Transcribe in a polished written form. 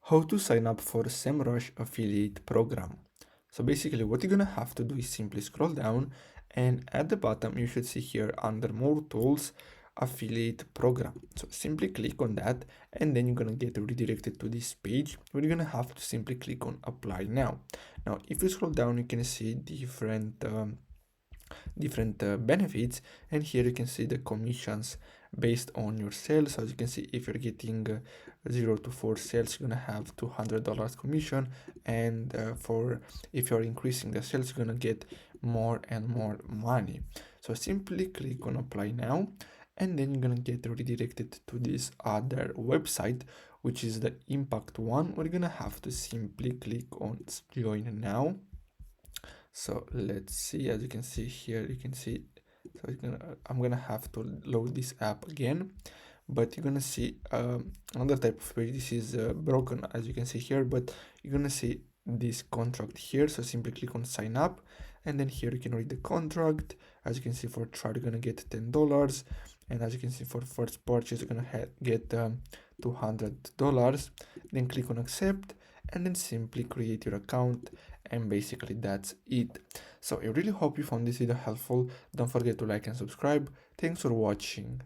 How to sign up for Semrush affiliate program. So basically what you're gonna have to do is simply scroll down, and at the bottom you should see here under more tools, affiliate program. So simply click on that, and then you're gonna get redirected to this page where you're gonna have to simply click on apply now. Now if you scroll down, you can see different benefits, and here you can see the commissions based on your sales. So as you can see, if you're getting 0 to 4 sales, you're gonna have $200 commission, and for if you're increasing the sales, you're gonna get more and more money. So simply click on apply now, and then you're gonna get redirected to this other website, which is the impact one. We're gonna have to simply click on join now. So let's see, as you can see here, you can see, so I'm gonna have to load this app again, but you're gonna see another type of page. This is broken, as you can see here, but you're gonna see this contract here. So simply click on sign up, and then here you can read the contract. As you can see, for trial you're gonna get $10, and as you can see, for first purchase you're gonna get $200. Then click on accept, and then simply create your account, and basically that's it. So I really hope you found this video helpful. Don't forget to like and subscribe. Thanks for watching.